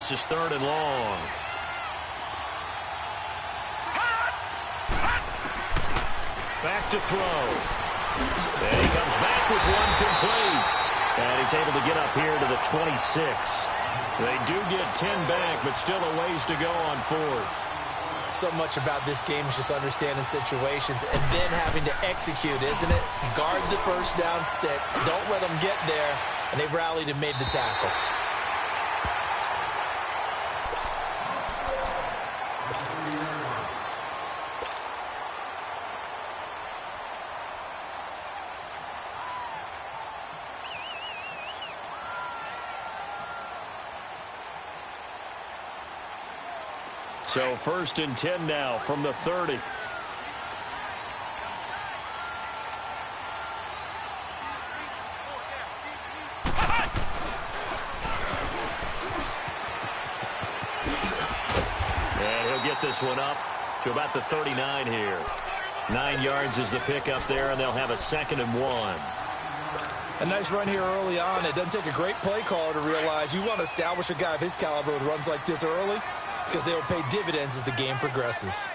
This is 3rd and long. Back to throw. And he comes back with one complete. And he's able to get up here to the 26. They do get 10 back, but still a ways to go on 4th. So much about this game is just understanding situations and then having to execute, isn't it? Guard the first down sticks. Don't let them get there. And they rallied and made the tackle. So 1st and 10 now from the 30. And he'll get this one up to about the 39 here. 9 yards is the pickup there, and they'll have a 2nd and 1. A nice run here early on. It doesn't take a great play caller to realize you want to establish a guy of his caliber with runs like this early, because they will pay dividends as the game progresses.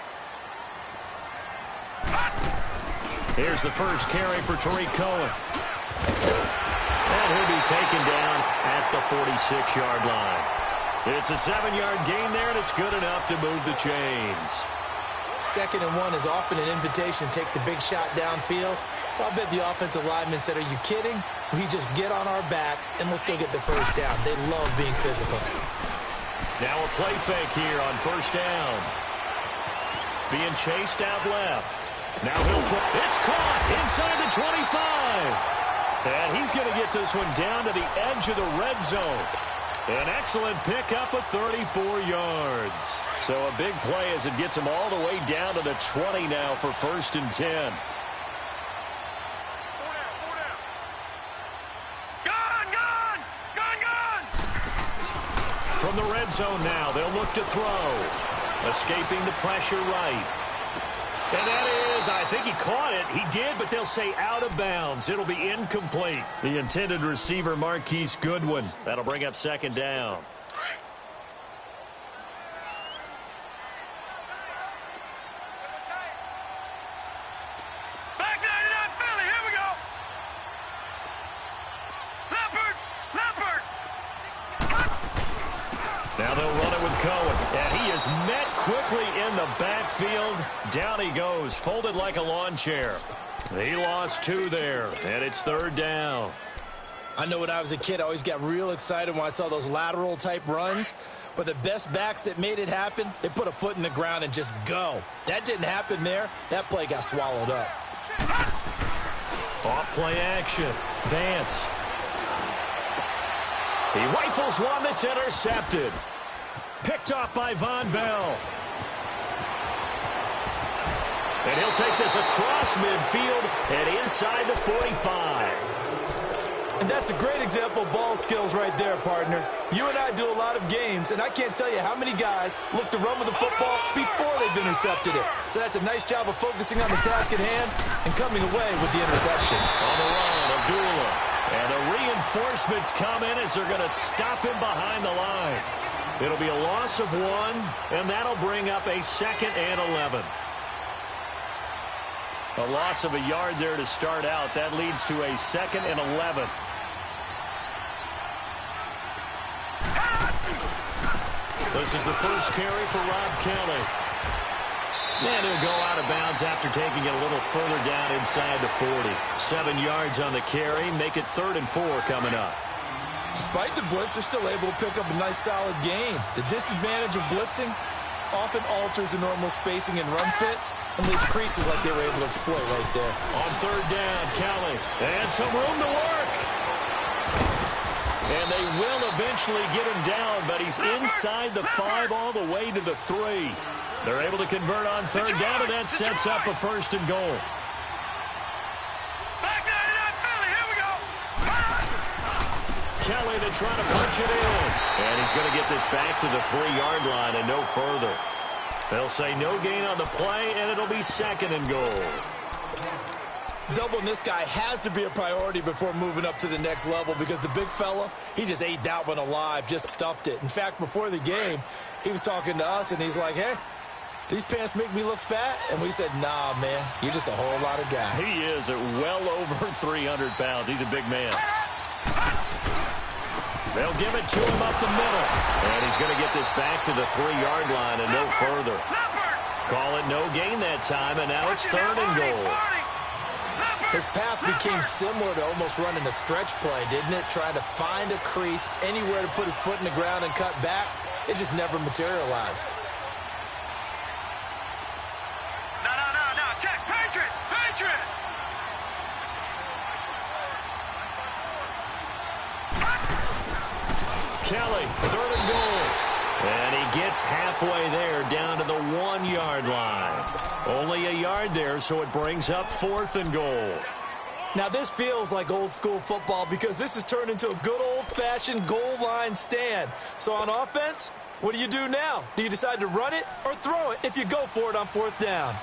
Here's the first carry for Tariq Cohen. And he'll be taken down at the 46-yard line. It's a 7-yard gain there, and it's good enough to move the chains. 2nd and 1 is often an invitation to take the big shot downfield. I'll bet the offensive lineman said, "Are you kidding? We just get on our backs and let's go get the first down." They love being physical. Now a play fake here on 1st down. Being chased out left. Now he'll throw. It's caught inside the 25. And he's going to get this one down to the edge of the red zone. An excellent pickup of 34 yards. So a big play as it gets him all the way down to the 20 now for 1st and 10. From the red zone now, they'll look to throw. Escaping the pressure right. And that is, I think he caught it. He did, but they'll say out of bounds. It'll be incomplete. The intended receiver, Marquise Goodwin. That'll bring up 2nd down. Now they'll run it with Cohen. And he is met quickly in the backfield. Down he goes, folded like a lawn chair. He lost 2 there, and it's 3rd down. I know when I was a kid, I always got real excited when I saw those lateral-type runs. But the best backs that made it happen, they put a foot in the ground and just go. That didn't happen there. That play got swallowed up. Off-play action. Vance. He rifles one that's intercepted. Picked off by Von Bell. And he'll take this across midfield and inside the 45. And that's a great example of ball skills right there, partner. You and I do a lot of games, and I can't tell you how many guys look to run with the football before they've intercepted it. So that's a nice job of focusing on the task at hand and coming away with the interception. On the run, Abdullah. And the reinforcements come in as they're going to stop him behind the line. It'll be a loss of 1, and that'll bring up a 2nd and 11. A loss of a yard there to start out. That leads to a 2nd and 11. This is the first carry for Rob Kelly. And he'll go out of bounds after taking it a little further down inside the 40. 7 yards on the carry. Make it 3rd and 4 coming up. Despite the blitz, they're still able to pick up a nice, solid gain. The disadvantage of blitzing often alters the normal spacing and run fits and leaves creases like they were able to exploit right there. On 3rd down, Kelly. And some room to work. And they will eventually get him down, but he's inside the 5 all the way to the 3. They're able to convert on 3rd down, and that sets up a 1st and goal. Kelly to try to punch it in. And he's going to get this back to the 3-yard line and no further. They'll say no gain on the play, and it'll be 2nd and goal. Doubling this guy has to be a priority before moving up to the next level because the big fella, he just ate that one alive, just stuffed it. In fact, before the game, he was talking to us, and he's like, hey, these pants make me look fat? And we said, nah, man, you're just a whole lot of guy. He is at well over 300 pounds. He's a big man. They'll give it to him up the middle. And he's going to get this back to the 3-yard line and no further. Call it no gain that time, and now it's 3rd and goal. His path became similar to almost running a stretch play, didn't it? Trying to find a crease, anywhere to put his foot in the ground and cut back. It just never materialized. No. Check. Patriot. Kelly, 3rd and goal. And he gets halfway there, down to the 1-yard line. Only a yard there, so it brings up 4th and goal. Now, this feels like old-school football because this has turned into a good old-fashioned goal line stand. So on offense, what do you do now? Do you decide to run it or throw it if you go for it on 4th down?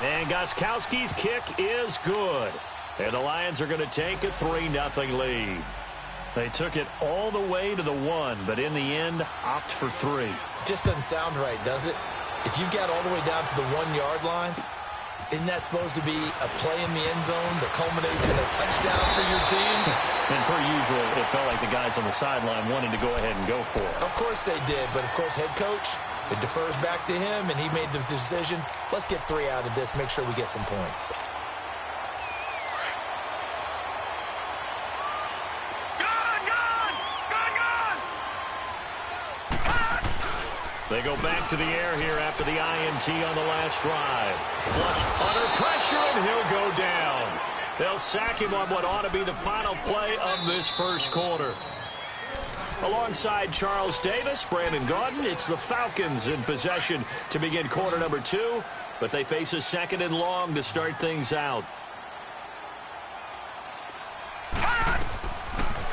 And Gostkowski's kick is good. And the Lions are going to take a 3-0 lead. They took it all the way to the 1, but in the end, opt for 3. Just doesn't sound right, does it? If you got all the way down to the 1-yard line, isn't that supposed to be a play in the end zone that culminates in a touchdown for your team? And per usual, it felt like the guys on the sideline wanted to go ahead and go for it. Of course they did, but of course head coach, it defers back to him, and he made the decision. Let's get 3 out of this, make sure we get some points. They go back to the air here after the INT on the last drive. Flushed under pressure, and he'll go down. They'll sack him on what ought to be the final play of this first quarter. Alongside Charles Davis, Brandon Gaudin, it's the Falcons in possession to begin quarter number 2, but they face a 2nd and long to start things out.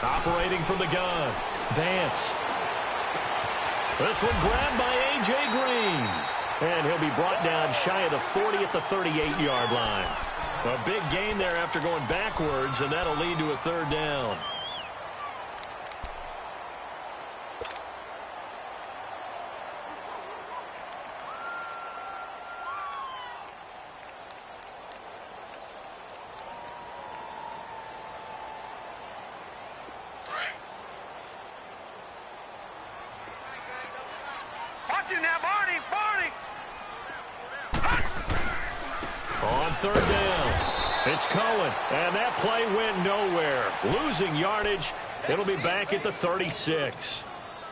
Operating from the gun, Vance. This one grabbed by A.J. Green. And he'll be brought down shy of the 40 at the 38-yard line. A big gain there after going backwards, and that'll lead to a 3rd down. On 3rd down, it's Cohen, and that play went nowhere. Losing yardage, it'll be back at the 36.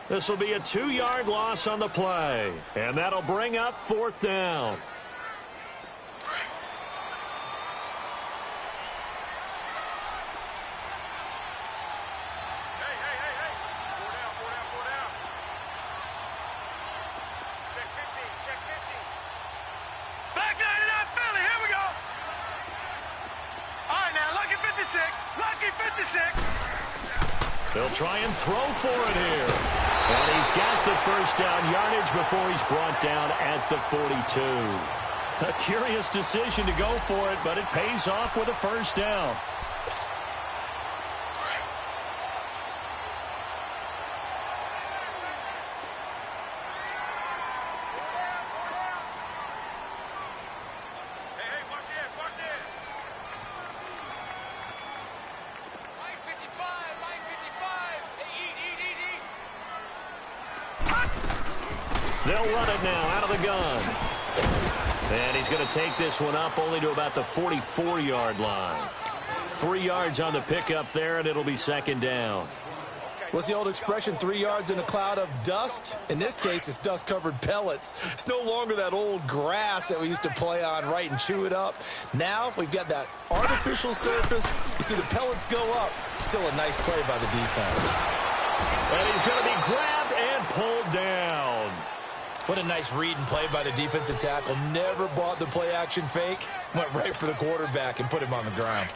This will be a 2-yard loss on the play, and that'll bring up 4th down. They'll try and throw for it here. And he's got the 1st down yardage before he's brought down at the 42. A curious decision to go for it, but it pays off with a 1st down. They'll run it now out of the gun. And he's going to take this one up only to about the 44-yard line. 3 yards on the pickup there, and it'll be 2nd down. What's the old expression, 3 yards in a cloud of dust? In this case, it's dust-covered pellets. It's no longer that old grass that we used to play on, right, and chew it up. Now we've got that artificial surface. You see the pellets go up. Still a nice play by the defense. And he's going to be grabbed and pulled down. What a nice read and play by the defensive tackle. Never bought the play-action fake. Went right for the quarterback and put him on the ground.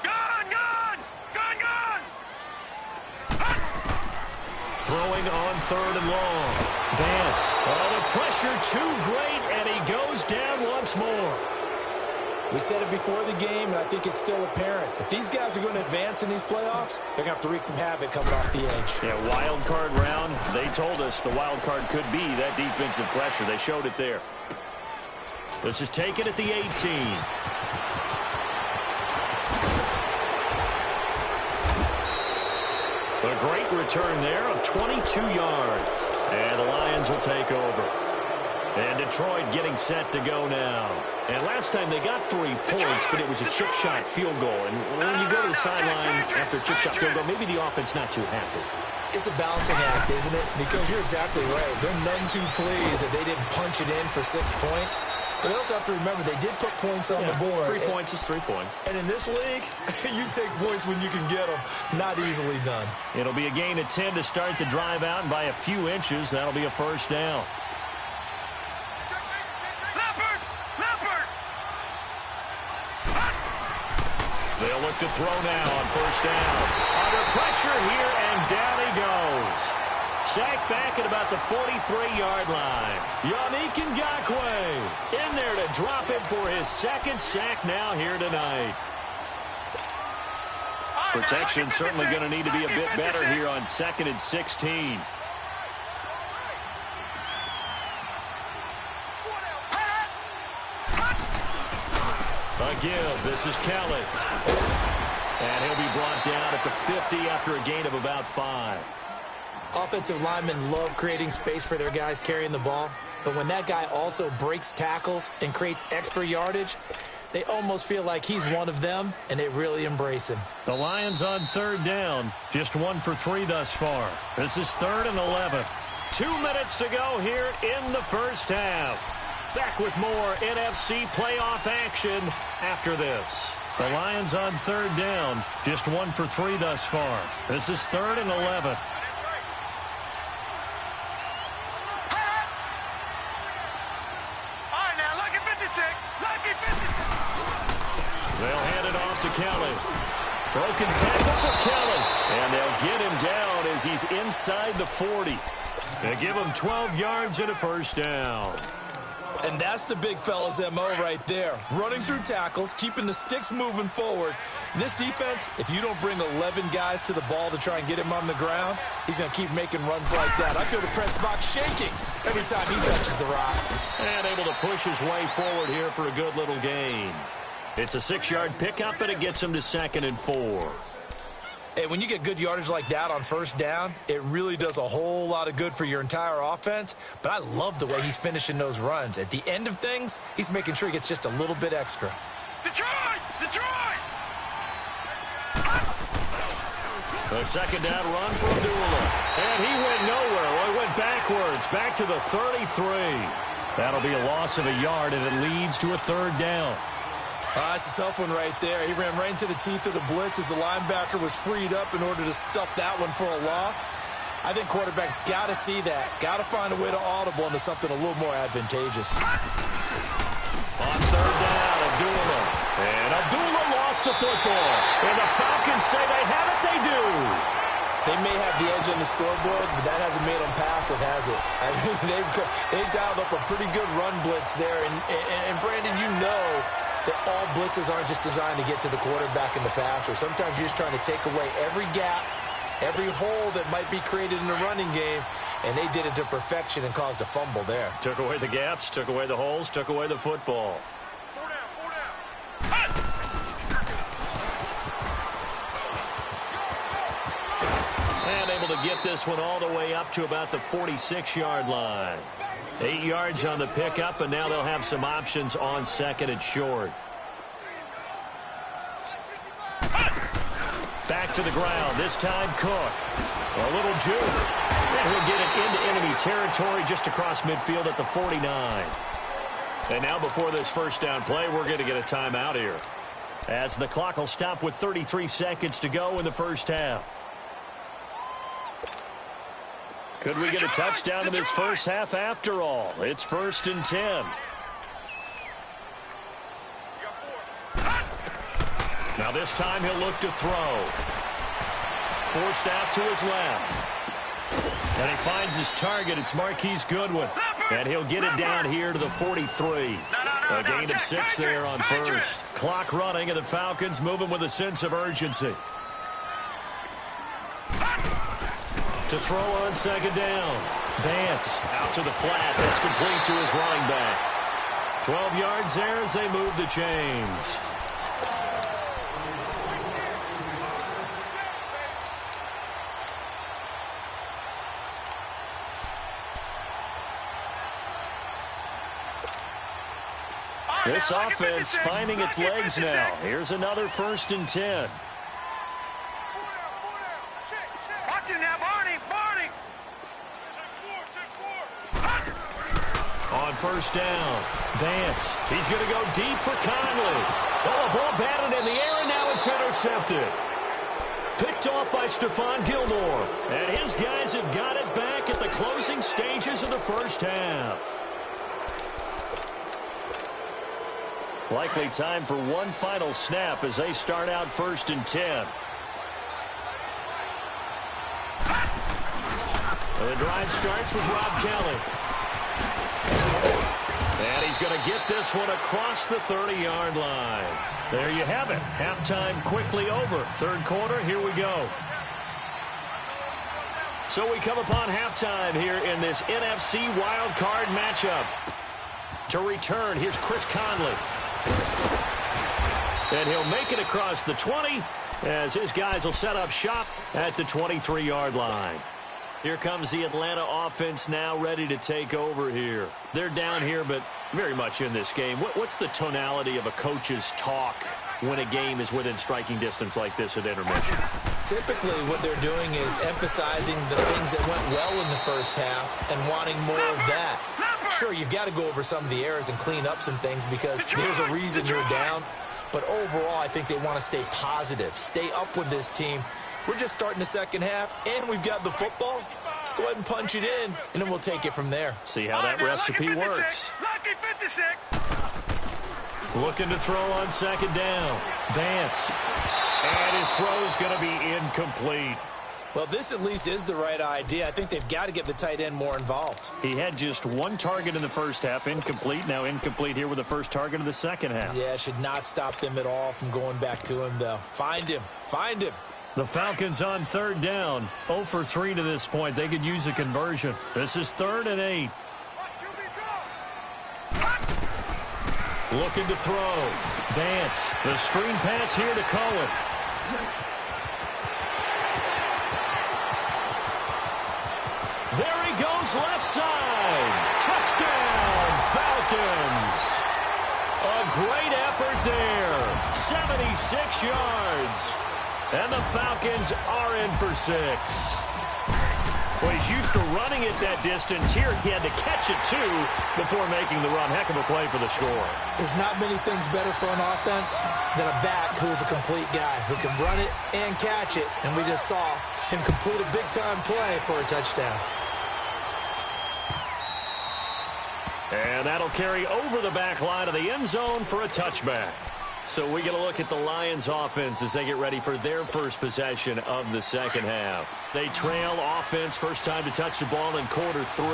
Got throwing on 3rd and long. Vance. Oh, the pressure too great, and he goes down once more. We said it before the game, and I think it's still apparent. If these guys are going to advance in these playoffs, they're going to have to wreak some havoc coming off the edge. Yeah, wild card round. They told us the wild card could be that defensive pressure. They showed it there. This is taken at the 18. A great return there of 22 yards. And the Lions will take over. And Detroit getting set to go now. And last time they got 3 points, but it was a chip shot field goal. And when you go to the sideline after a chip shot field goal, maybe the offense not too happy. It's a balancing act, isn't it? Because you're exactly right. They're none too pleased that they didn't punch it in for 6 points. But they also have to remember they did put points on the board. 3 points is 3 points. And in this league, you take points when you can get them. Not easily done. It'll be a gain of 10 to start the drive out, and by a few inches, that'll be a first down. They'll look to throw now on first down. Under pressure here, and down he goes. Sacked back at about the 43-yard line. Yannick Ngakoue in there to drop him for his 2nd sack now here tonight. Protection certainly going to need to be a bit better here on 2nd and 16. A give. This is Kelly. And he'll be brought down at the 50 after a gain of about 5. Offensive linemen love creating space for their guys carrying the ball. But when that guy also breaks tackles and creates extra yardage, they almost feel like he's one of them, and they really embrace him. The Lions on 3rd down. Just 1 for 3 thus far. This is 3rd and 11. 2 minutes to go here in the first half. Back with more NFC playoff action after this. The Lions on 3rd down. Just 1 for 3 thus far. This is 3rd and 11. They'll hand it off to Kelly. Broken tackle for Kelly. And they'll get him down as he's inside the 40. They give him 12 yards and a first down. And that's the big fella's MO right there. Running through tackles, keeping the sticks moving forward. This defense, if you don't bring 11 guys to the ball to try and get him on the ground, he's going to keep making runs like that. I feel the press box shaking every time he touches the rock. And able to push his way forward here for a good little gain. It's a 6-yard pickup, and it gets him to 2nd and 4. Hey, when you get good yardage like that on first down, it really does a whole lot of good for your entire offense. But I love the way he's finishing those runs. At the end of things, he's making sure he gets just a little bit extra. Detroit! Detroit! The 2nd down run for Abdullah. And he went nowhere. Well, he went backwards, back to the 33. That'll be a loss of a yard, and it leads to a 3rd down. It's a tough one right there. He ran right into the teeth of the blitz as the linebacker was freed up in order to stuff that one for a loss. I think quarterbacks got to see that. Got to find a way to audible into something a little more advantageous. On 3rd down, Abdullah. And Abdullah lost the football. And the Falcons say they have it. They do. They may have the edge on the scoreboard, but that hasn't made them passive, has it? I mean, they've dialed up a pretty good run blitz there. And Brandon, you know that all blitzes aren't just designed to get to the quarterback in the passer. Sometimes you're just trying to take away every gap, every hole that might be created in the running game, and they did it to perfection and caused a fumble there. Took away the gaps, took away the holes, took away the football. 4 down, 4 down. And able to get this one all the way up to about the 46-yard line. 8 yards on the pickup, and now they'll have some options on 2nd and short. Back to the ground. This time Cook. A little juke. And he'll get it into enemy territory just across midfield at the 49. And now before this first down play, we're going to get a timeout here, as the clock will stop with 33 seconds to go in the first half. Could we get a touchdown in this first half after all? It's 1st and 10. Now this time he'll look to throw. Forced out to his left. And he finds his target. It's Marquise Goodwin. And he'll get it down here to the 43. A gain of 6 there on first. Clock running, and the Falcons moving with a sense of urgency. To throw on second down. Vance out to the flat. That's complete to his running back. 12 yards there as they move the chains. This offense finding its legs now. Here's another 1st and 10. Watch it now, Barney. On 1st down, Vance. He's going to go deep for Conley. Oh, a ball batted in the air, and now it's intercepted. Picked off by Stephon Gilmore. And his guys have got it back at the closing stages of the first half. Likely time for one final snap as they start out 1st and 10. And the drive starts with Rob Kelly. And he's going to get this one across the 30-yard line. There you have it. Halftime quickly over. 3rd quarter, here we go. So we come upon halftime here in this NFC wildcard matchup. To return, here's Chris Conley. And he'll make it across the 20 as his guys will set up shop at the 23-yard line. Here comes the Atlanta offense now ready to take over here. They're down here, but very much in this game. What's the tonality of a coach's talk when a game is within striking distance like this at intermission? Typically, what they're doing is emphasizing the things that went well in the first half and wanting more of that. Sure, you've got to go over some of the errors and clean up some things because there's a reason you're down. But overall, I think they want to stay positive, stay up with this team. We're just starting the second half, and we've got the football. Let's go ahead and punch it in, and then we'll take it from there. See how that recipe works. Lucky 56. Looking to throw on second down. Vance. And his throw's going to be incomplete. Well, this at least is the right idea. I think they've got to get the tight end more involved. He had just one target in the first half, incomplete. Now incomplete here with the first target of the second half. Yeah, should not stop them at all from going back to him, though. Find him. Find him. The Falcons on 3rd down. 0 for 3 to this point. They could use a conversion. This is 3rd and 8. Looking to throw. Vance. The screen pass here to Cohen. There he goes left side. Touchdown, Falcons. A great effort there. 76 yards. And the Falcons are in for 6. Well, he's used to running it that distance. Here he had to catch it, too, before making the run. Heck of a play for the score. There's not many things better for an offense than a back who's a complete guy who can run it and catch it. And we just saw him complete a big-time play for a touchdown. And that'll carry over the back line of the end zone for a touchback. So we get a look at the Lions offense as they get ready for their first possession of the second half. They trail offense, first time to touch the ball in quarter 3,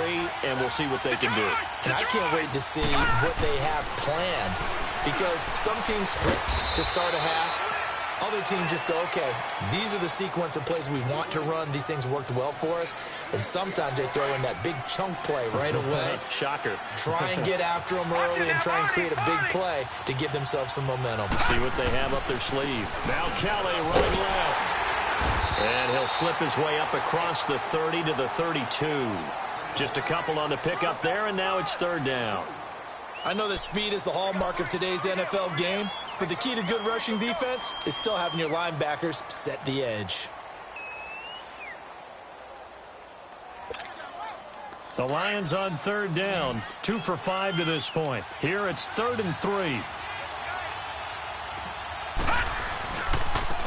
and we'll see what they can do. And I can't wait to see what they have planned because some teams script to start a half. Other teams just go, okay, these are the sequence of plays we want to run. These things worked well for us. And sometimes they throw in that big chunk play right away. Shocker. Try and get after them early and try and create a big play to give themselves some momentum. See what they have up their sleeve. Now Kelly running left. And he'll slip his way up across the 30 to the 32. Just a couple on the pickup there, and now it's 3rd down. I know that speed is the hallmark of today's NFL game, but the key to good rushing defense is still having your linebackers set the edge. The Lions on 3rd down, 2 for 5 to this point. Here it's 3rd and 3.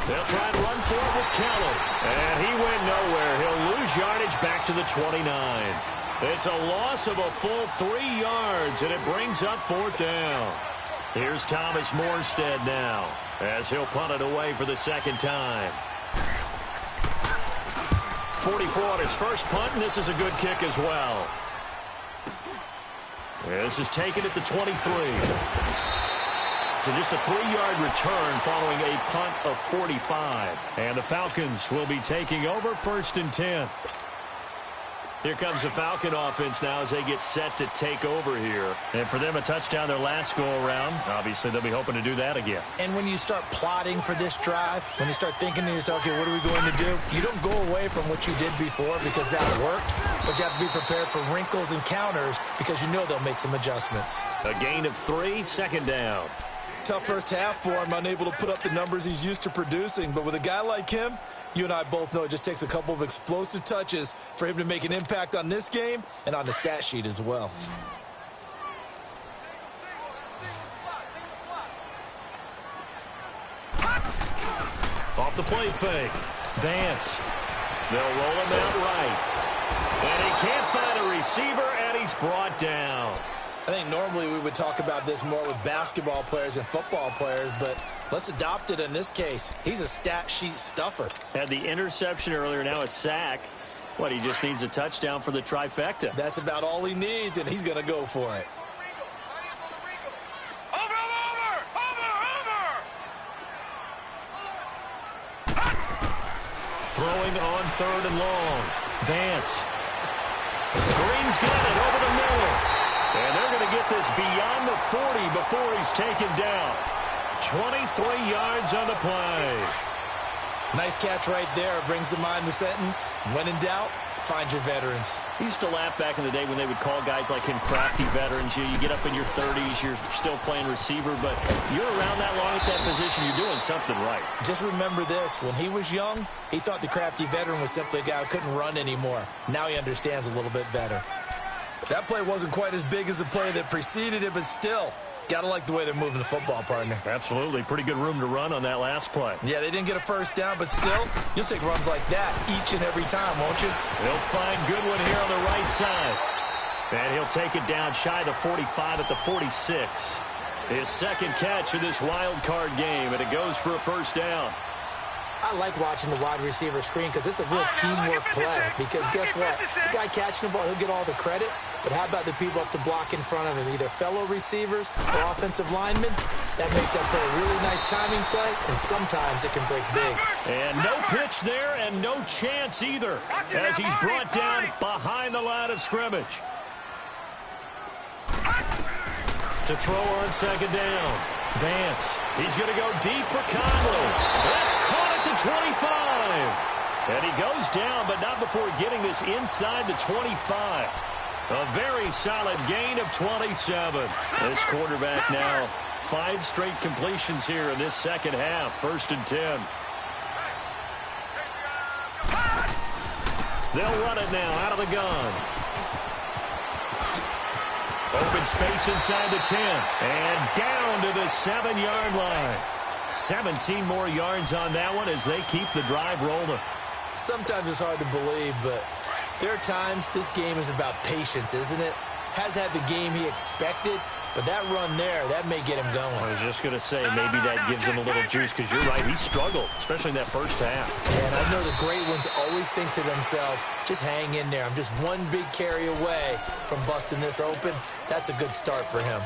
They'll try and run for it with Kelly. And he went nowhere. He'll lose yardage back to the 29. It's a loss of a full 3 yards, and it brings up 4th down. Here's Thomas Morstead now as he'll punt it away for the second time. 44 on his first punt, and this is a good kick as well. This is taken at the 23. So just a 3-yard return following a punt of 45. And the Falcons will be taking over 1st and 10. Here comes the Falcon offense now as they get set to take over here. And for them, a touchdown their last go-around. Obviously, they'll be hoping to do that again. And when you start plotting for this drive, when you start thinking to yourself, okay, what are we going to do? You don't go away from what you did before because that worked, but you have to be prepared for wrinkles and counters because you know they'll make some adjustments. A gain of 3, 2nd down. Tough first half for him, unable to put up the numbers he's used to producing. But with a guy like him, you and I both know it just takes a couple of explosive touches for him to make an impact on this game and on the stat sheet as well. Off the play fake. Vance. They'll roll him out right. And he can't find a receiver, and he's brought down. I think normally we would talk about this more with basketball players and football players, but let's adopt it in this case. He's a stat sheet stuffer. Had the interception earlier, now a sack. What, he just needs a touchdown for the trifecta. That's about all he needs, and he's going to go for it. Throwing on 3rd and long. Vance. Green's got it over the middle. And they're going to get this beyond the 40 before he's taken down. 23 yards on the play. Nice catch right there. Brings to mind the sentence, when in doubt, find your veterans. He used to laugh back in the day when they would call guys like him crafty veterans. You get up in your 30s, you're still playing receiver, but you're around that long at that position, you're doing something right. Just remember this. When he was young, he thought the crafty veteran was simply a guy who couldn't run anymore. Now he understands a little bit better. That play wasn't quite as big as the play that preceded it, but still, gotta like the way they're moving the football, partner. Absolutely. Pretty good room to run on that last play. Yeah, they didn't get a first down, but still, you'll take runs like that each and every time, won't you? He'll find Goodwin here on the right side. And he'll take it down shy of the 45 at the 46. His 2nd catch of this wild card game, and it goes for a 1st down. I like watching the wide receiver screen because it's a real teamwork play. Because guess what? The guy catching the ball, he'll get all the credit. But how about the people up to block in front of him, either fellow receivers or offensive linemen? That makes that play a really nice timing play, and sometimes it can break big. And no pitch there and no chance either as he's brought down behind the line of scrimmage. To throw on 2nd down. Vance. He's going to go deep for Conley. That's caught at the 25. And he goes down, but not before getting this inside the 25. A very solid gain of 27. This quarterback now 5 straight completions here in this 2nd half. 1st and 10. They'll run it now out of the gun. Open space inside the 10. And down to the 7-yard line. 17 more yards on that one as they keep the drive rolling. Sometimes it's hard to believe, but there are times this game is about patience, isn't it? Has had the game he expected, but that run there, that may get him going. I was just going to say, maybe that gives him a little juice because you're right, he struggled, especially in that first half. And I know the great ones always think to themselves, just hang in there. I'm just one big carry away from busting this open. That's a good start for him.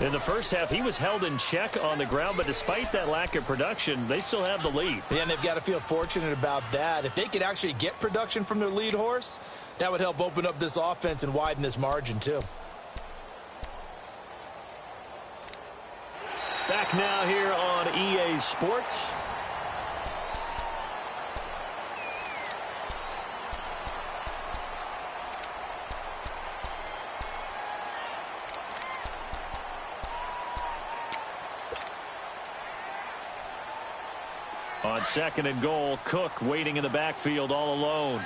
In the first half, he was held in check on the ground, but despite that lack of production, they still have the lead. Yeah, and they've got to feel fortunate about that. If they could actually get production from their lead horse, that would help open up this offense and widen this margin, too. Back now here on EA Sports. On 2nd and goal, Cook waiting in the backfield all alone.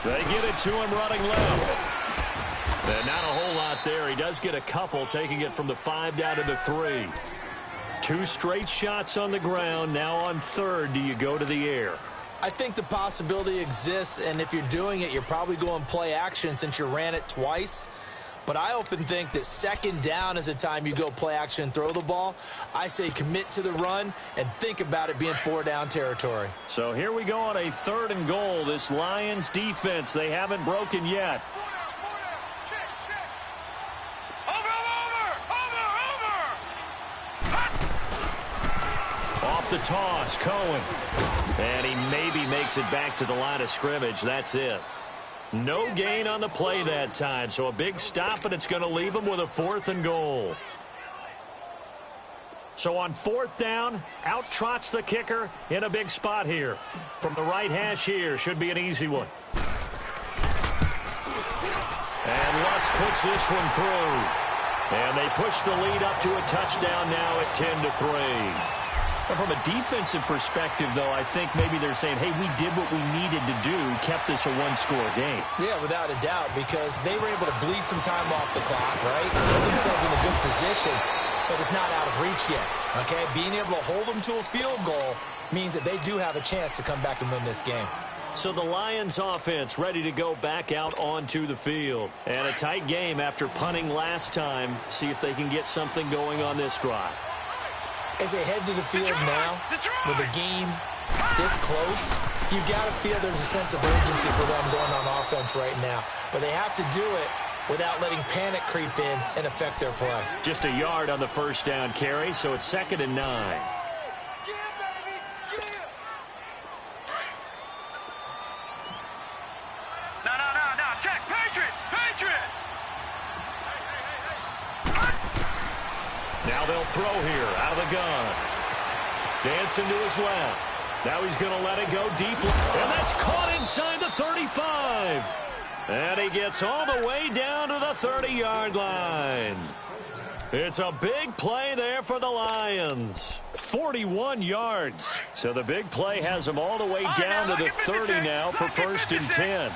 They get it to him running left. And not a whole lot there. He does get a couple, taking it from the 5 down to the 3. 2 straight shots on the ground. Now on 3rd, do you go to the air? I think the possibility exists, and if you're doing it, you're probably going play action since you ran it twice. but I often think that second down is a time you go play action and throw the ball. I say commit to the run and think about it being 4-down territory. So here we go on a 3rd and goal. This Lions defense, they haven't broken yet. Off the toss, Cohen. And he maybe makes it back to the line of scrimmage. That's it. No gain on the play that time, so a big stop, and it's going to leave him with a 4th and goal. So on 4th down, out trots the kicker in a big spot here. From the right hash here, should be an easy one. And Lutz puts this one through. And they push the lead up to a touchdown now at 10-3. From a defensive perspective, though, I think maybe they're saying, hey, we did what we needed to do, kept this a one-score game. Yeah, without a doubt, because they were able to bleed some time off the clock, right? Put themselves in a good position, but it's not out of reach yet, okay? Being able to hold them to a field goal means that they do have a chance to come back and win this game. So the Lions offense ready to go back out onto the field. And a tight game after punting last time. See if they can get something going on this drive. As they head to the field now, with the game this close, you've got to feel there's a sense of urgency for them going on offense right now. But they have to do it without letting panic creep in and affect their play. Just a yard on the 1st down carry, so it's 2nd and 9. No, check, Patriot! Now they'll throw here out of the gun. Dancing to his left. Now he's going to let it go deep. And that's caught inside the 35. And he gets all the way down to the 30-yard line. It's a big play there for the Lions. 41 yards. So the big play has them all the way down to the 30 now for 1st and 10.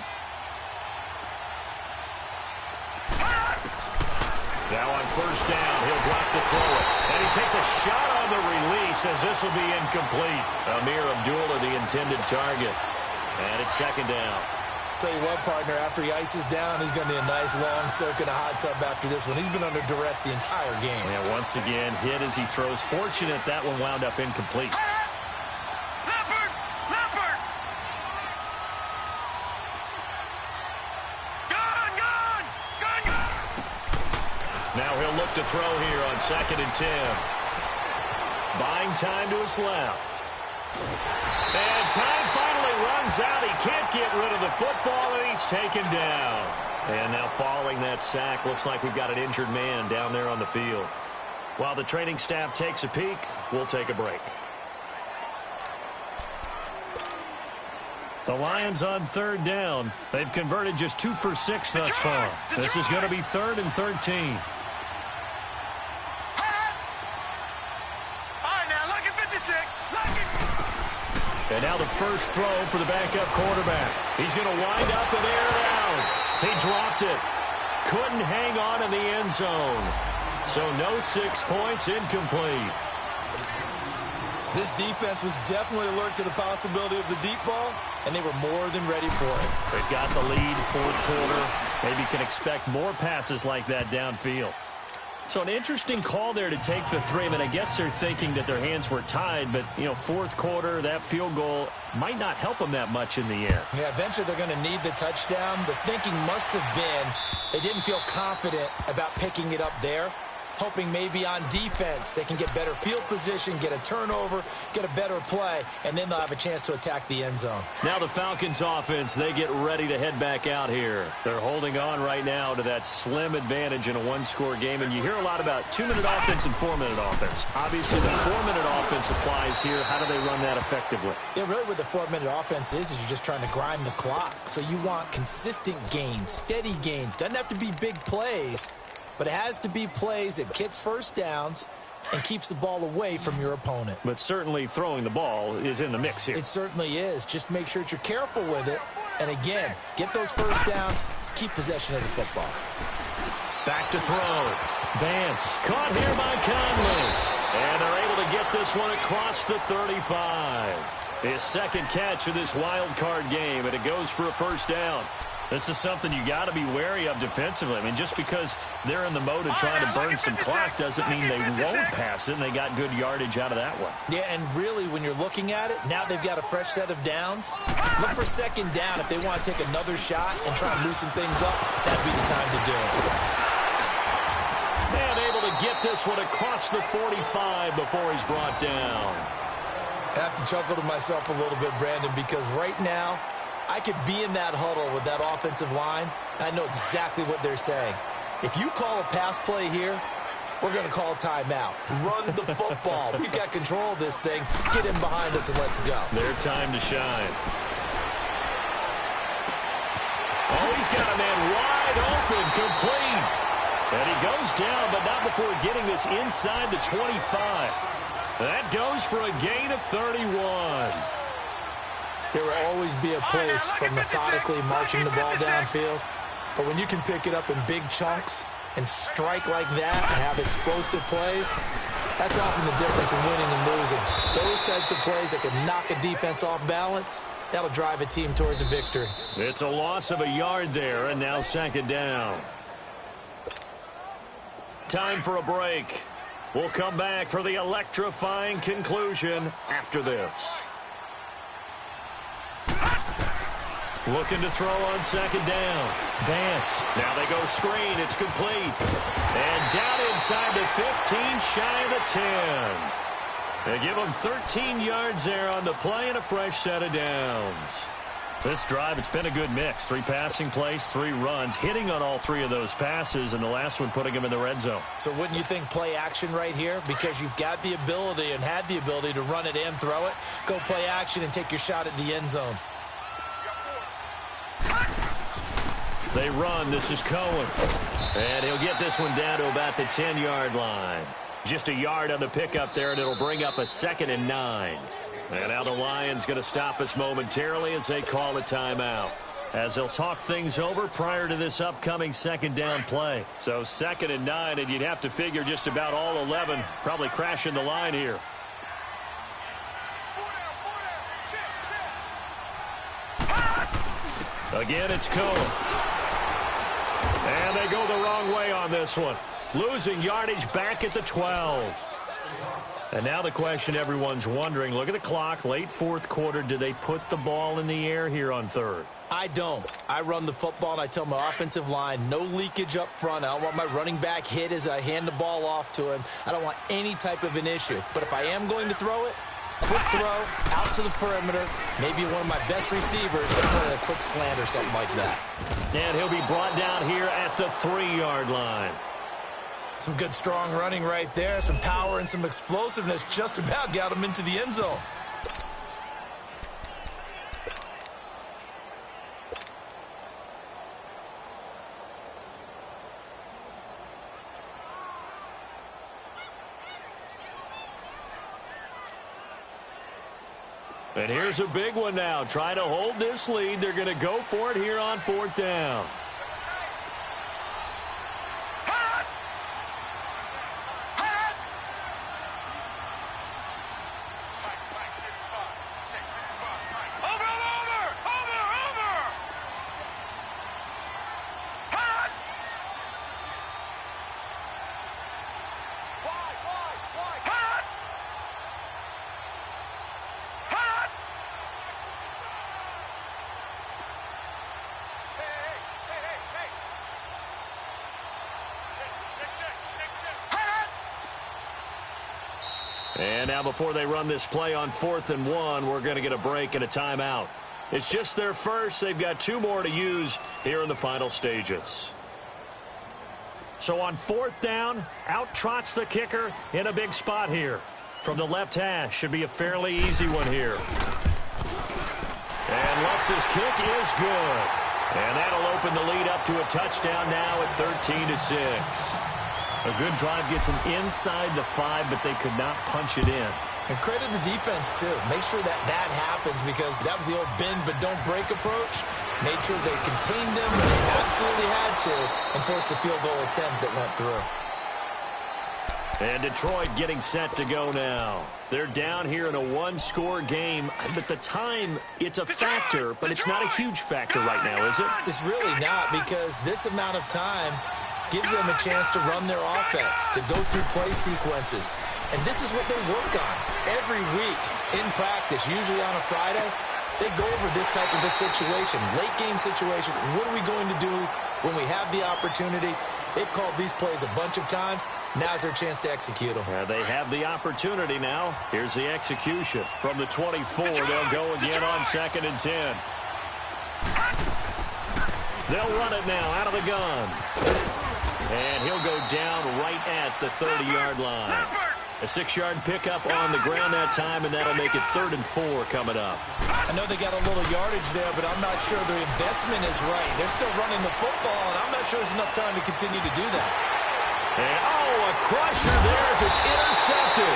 Now on 1st down, he'll drop to throw it. And he takes a shot on the release as this will be incomplete. Amir Abdullah, the intended target. And it's 2nd down. Tell you what, partner, after he ices down, he's going to need a nice long soak in a hot tub after this one. He's been under duress the entire game. Yeah, once again, hit as he throws. Fortunate that one wound up incomplete. Now he'll look to throw here on 2nd and 10. Buying time to his left. And time finally runs out. He can't get rid of the football, and he's taken down. And now following that sack, looks like we've got an injured man down there on the field. While the training staff takes a peek, we'll take a break. The Lions on 3rd down. They've converted just 2 for 6 thus far. This is going to be 3rd and 13. And now the first throw for the backup quarterback. He's going to wind up and air it out. He dropped it. Couldn't hang on in the end zone. So no 6 points, incomplete. This defense was definitely alert to the possibility of the deep ball, and they were more than ready for it. They've got the lead, 4th quarter. Maybe can expect more passes like that downfield. So an interesting call there to take the 3. I mean, I guess they're thinking that their hands were tied, but, 4th quarter, that field goal might not help them that much in the end. Yeah, eventually they're going to need the touchdown. The thinking must have been they didn't feel confident about picking it up there, hoping maybe on defense they can get better field position, get a turnover, get a better play, and then they'll have a chance to attack the end zone. Now the Falcons offense, they get ready to head back out here. They're holding on right now to that slim advantage in a 1-score game, and you hear a lot about 2-minute offense and 4-minute offense. Obviously the 4-minute offense applies here. How do they run that effectively? Yeah, really what the 4-minute offense is you're just trying to grind the clock. So you want consistent gains, steady gains. Doesn't have to be big plays, but it has to be plays that gets first downs and keeps the ball away from your opponent. But certainly throwing the ball is in the mix here. It certainly is. Just make sure that you're careful with it. And again, get those first downs, keep possession of the football. Back to throw. Vance caught here by Conley. And they're able to get this one across the 35. His 2nd catch of this wild card game, and it goes for a 1st down. This is something you got to be wary of defensively. I mean, just because they're in the mode of trying to burn some clock doesn't mean they won't pass it, and they got good yardage out of that one. Yeah, and really, when you're looking at it, now they've got a fresh set of downs. Look for second down if they want to take another shot and try and loosen things up. That'd be the time to do it. And able to get this one across the 45 before he's brought down. I have to chuckle to myself a little bit, Brandon, because right now, I could be in that huddle with that offensive line, and I know exactly what they're saying. If you call a pass play here, we're going to call a timeout. Run the football. We've got control of this thing. Get in behind us and let's go. Their time to shine. Oh, he's got a man wide open, complete. And he goes down, but not before getting this inside the 25. That goes for a gain of 31. There will always be a place for methodically marching the ball downfield. But when you can pick it up in big chunks and strike like that and have explosive plays, that's often the difference in winning and losing. Those types of plays that can knock a defense off balance, that'll drive a team towards a victory. It's a loss of a yard there, and now second down. Time for a break. We'll come back for the electrifying conclusion after this. Looking to throw on second down. Vance. Now they go screen. It's complete. And down inside the 15, shy of the 10. They give them 13 yards there on the play and a fresh set of downs. This drive, it's been a good mix. 3 passing plays, 3 runs, hitting on all 3 of those passes, and the last one putting them in the red zone. So wouldn't you think play action right here? Because you've got the ability and had the ability to run it and throw it. Go play action and take your shot at the end zone. They run. This is Cohen. And he'll get this one down to about the 10-yard line. Just a yard on the pickup there, and it'll bring up a 2nd and 9. And now the Lions going to stop us momentarily as they call a timeout, as they'll talk things over prior to this upcoming second down play. So 2nd and 9, and you'd have to figure just about all 11 probably crashing the line here. Again, it's Cohen. And they go the wrong way on this one. Losing yardage back at the 12. And now the question everyone's wondering, look at the clock, late 4th quarter. Do they put the ball in the air here on 3rd? I don't. I run the football, and I tell my offensive line, no leakage up front. I don't want my running back hit as I hand the ball off to him. I don't want any type of an issue. But if I am going to throw it, quick throw, out to the perimeter, maybe one of my best receivers, a quick slant or something like that. And he'll be brought down here at the 3-yard line. Some good, strong running right there. Some power and some explosiveness just about got him into the end zone. And here's a big one now. Try to hold this lead. They're going to go for it here on 4th down. And now before they run this play on 4th and 1, we're going to get a break and a timeout. It's just their first. They've got 2 more to use here in the final stages. So on 4th down, out trots the kicker in a big spot here. From the left hash, should be a fairly easy one here. And Lutz's kick is good. And that'll open the lead up to a touchdown now at 13-6. A good drive gets them inside the 5, but they could not punch it in. And credit the defense, too. Make sure that that happens, because that was the old bend but don't break approach. Made sure they contained them when they absolutely had to and forced the field goal attempt that went through. And Detroit getting set to go now. They're down here in a one-score game. But the time, it's a factor, but it's not a huge factor right now, is it? It's really not, because this amount of time gives them a chance to run their offense, to go through play sequences. And this is what they work on every week in practice, usually on a Friday. They go over this type of a situation, late-game situation. What are we going to do when we have the opportunity? They've called these plays a bunch of times. Now's their chance to execute them. They have the opportunity now. Here's the execution. From the 24, they'll go again on 2nd and 10. They'll run it now out of the gun. And he'll go down right at the 30-yard line. A 6-yard pickup on the ground that time, and that'll make it 3rd and 4 coming up. I know they got a little yardage there, but I'm not sure their investment is right. They're still running the football, and I'm not sure there's enough time to continue to do that. And, a crusher there as it's intercepted.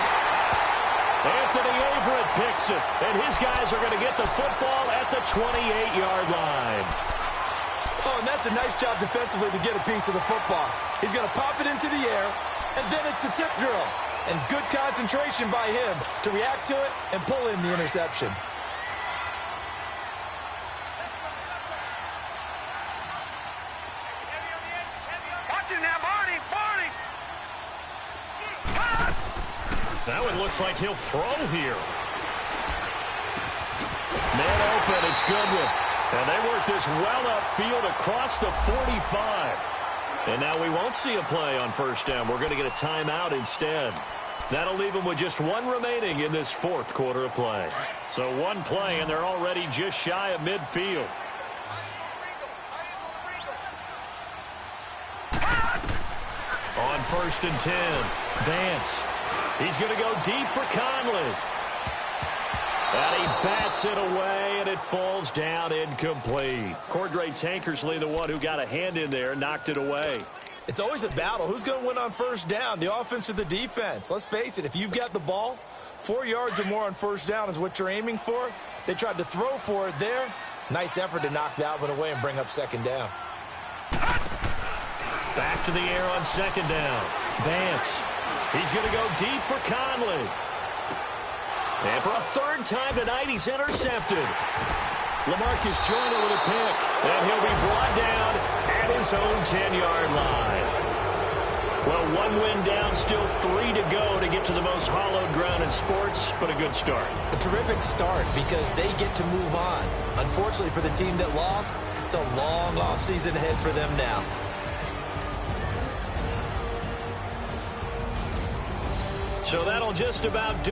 Anthony Averett picks it, and his guys are going to get the football at the 28-yard line. Oh, and that's a nice job defensively to get a piece of the football. He's going to pop it into the air, and then it's the tip drill. And good concentration by him to react to it and pull in the interception. Watch him now, Barney. That one looks like he'll throw here. Man open, it's Goodwin. And they work this well upfield across the 45. And now we won't see a play on 1st down. We're going to get a timeout instead. That'll leave them with just one remaining in this 4th quarter of play. So one play, and they're already just shy of midfield. On 1st and 10, Vance. He's going to go deep for Conley. And he bats it away, and it falls down incomplete. Cordray Tankersley, the one who got a hand in there, knocked it away. It's always a battle. Who's going to win on 1st down, the offense or the defense? Let's face it, if you've got the ball, 4 yards or more on 1st down is what you're aiming for. They tried to throw for it there. Nice effort to knock that one away and bring up 2nd down. Back to the air on 2nd down. Vance. He's going to go deep for Conley. And for a 3rd time tonight, he's intercepted. LaMarcus Joyner with a pick. And he'll be brought down at his own 10-yard line. Well, one win down, still 3 to go to get to the most hallowed ground in sports, but a good start. A terrific start because they get to move on. Unfortunately for the team that lost, it's a long offseason ahead for them now. So that'll just about do